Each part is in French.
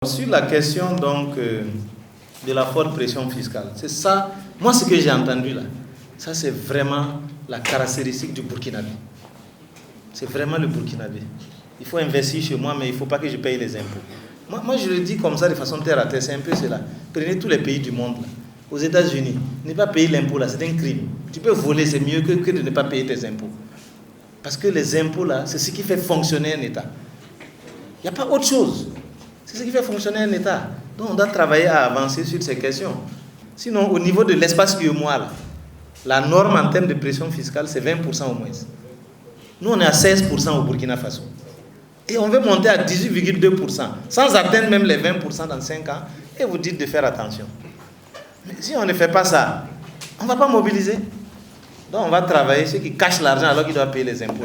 Sur la question donc de la forte pression fiscale, c'est ça, moi ce que j'ai entendu là, ça c'est vraiment la caractéristique du Burkinabé. C'est vraiment le Burkinabé. Il faut investir chez moi, mais il ne faut pas que je paye les impôts. Moi je le dis comme ça de façon terre à terre, c'est un peu cela. Prenez tous les pays du monde là. Aux États-Unis, ne pas payer l'impôt là, c'est un crime. Tu peux voler, c'est mieux que de ne pas payer tes impôts. Parce que les impôts là, c'est ce qui fait fonctionner un État. Il n'y a pas autre chose. C'est ce qui fait fonctionner un État. Donc on doit travailler à avancer sur ces questions. Sinon, au niveau de l'espace UEMOA, là, la norme en termes de pression fiscale, c'est 20% au moins. Nous, on est à 16% au Burkina Faso. Et on veut monter à 18,2%, sans atteindre même les 20% dans 5 ans. Et vous dites de faire attention. Mais si on ne fait pas ça, on ne va pas mobiliser. Donc on va travailler, ceux qui cachent l'argent alors qu'ils doivent payer les impôts.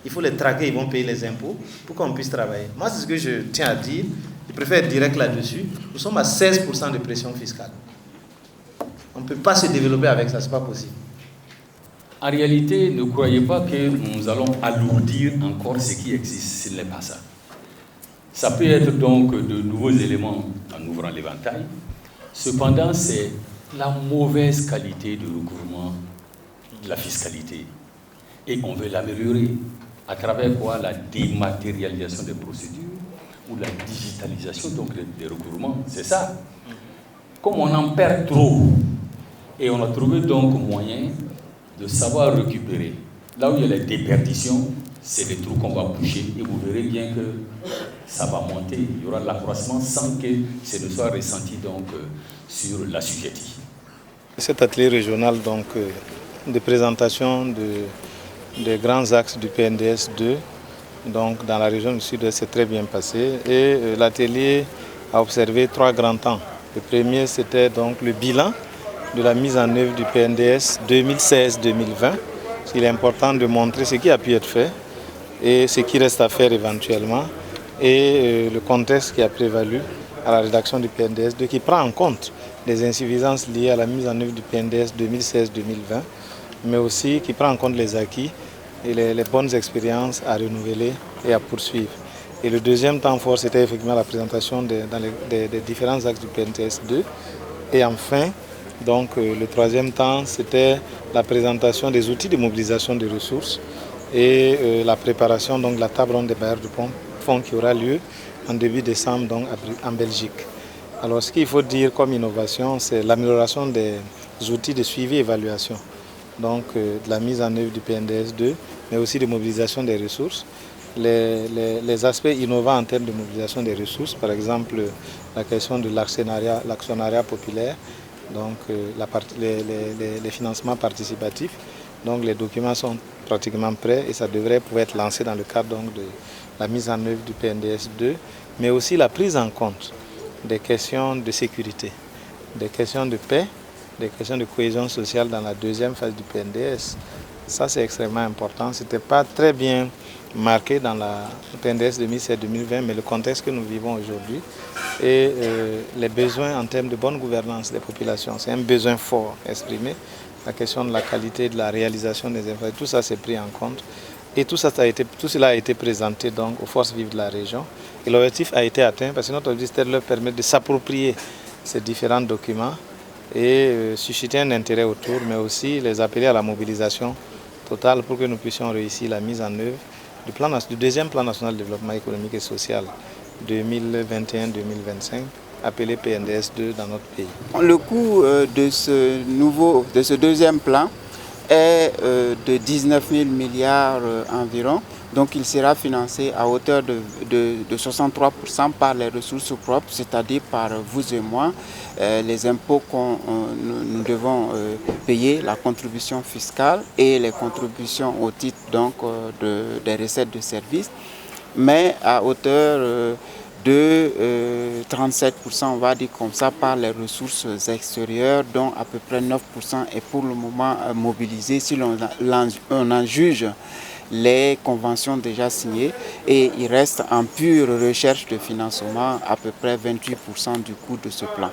Il faut les traquer, ils vont payer les impôts pour qu'on puisse travailler. Moi, c'est ce que je tiens à dire. Je préfère être direct là-dessus. Nous sommes à 16% de pression fiscale. On ne peut pas se développer avec ça, ce n'est pas possible. En réalité, ne croyez pas que nous allons alourdir encore ce qui existe, ce n'est pas ça. Ça peut être donc de nouveaux éléments en ouvrant l'éventail. Cependant, c'est la mauvaise qualité de recouvrement de la fiscalité. Et on veut l'améliorer. À travers quoi? La dématérialisation des procédures ou la digitalisation donc des recouvrements. C'est ça. Comme on en perd trop, et on a trouvé donc moyen de savoir récupérer. Là où il y a les déperditions, c'est les trous qu'on va boucher et vous verrez bien que ça va monter. Il y aura de l'accroissement sans que ce ne soit ressenti donc sur l'assujetti. Cet atelier régional donc de présentation des grands axes du PNDS 2 donc dans la région du Sud-Est s'est très bien passé et l'atelier a observé 3 grands temps. Le premier c'était donc le bilan de la mise en œuvre du PNDS 2016-2020. Il est important de montrer ce qui a pu être fait et ce qui reste à faire éventuellement et le contexte qui a prévalu à la rédaction du PNDS 2 qui prend en compte les insuffisances liées à la mise en œuvre du PNDS 2016-2020 mais aussi qui prend en compte les acquis et les bonnes expériences à renouveler et à poursuivre. Et le deuxième temps fort, c'était effectivement la présentation des différents axes du PNDS 2 et enfin, donc le troisième temps, c'était la présentation des outils de mobilisation des ressources et la préparation donc, de la table ronde des bailleurs de fonds qui aura lieu en début décembre donc, en Belgique. Alors ce qu'il faut dire comme innovation, c'est l'amélioration des outils de suivi et évaluation. Donc de la mise en œuvre du PNDS 2, mais aussi de mobilisation des ressources. Les aspects innovants en termes de mobilisation des ressources, par exemple la question de l'actionnariat populaire, donc les financements participatifs. Donc les documents sont pratiquement prêts et ça devrait pouvoir être lancé dans le cadre donc, de la mise en œuvre du PNDS 2, mais aussi la prise en compte des questions de sécurité, des questions de paix, des questions de cohésion sociale dans la deuxième phase du PNDS. Ça c'est extrêmement important. Ce n'était pas très bien marqué dans le PNDS 2017-2020, mais le contexte que nous vivons aujourd'hui et les besoins en termes de bonne gouvernance des populations, c'est un besoin fort exprimé. La question de la qualité de la réalisation des infrastructures, tout ça s'est pris en compte et tout cela a été présenté donc aux forces vives de la région. Et l'objectif a été atteint parce que notre objectif leur permet de s'approprier ces différents documents et susciter un intérêt autour, mais aussi les appeler à la mobilisation totale pour que nous puissions réussir la mise en œuvre du deuxième plan national de développement économique et social 2021-2025, appelé PNDS 2 dans notre pays. Le coût de ce deuxième plan est de 19 000 milliards environ. Donc il sera financé à hauteur de 63% par les ressources propres, c'est-à-dire par vous et moi, les impôts que nous devons payer, la contribution fiscale et les contributions au titre donc, des recettes de services, mais à hauteur de 37%, on va dire comme ça, par les ressources extérieures, dont à peu près 9% est pour le moment mobilisé si on en juge les conventions déjà signées et il reste en pure recherche de financement à peu près 28% du coût de ce plan.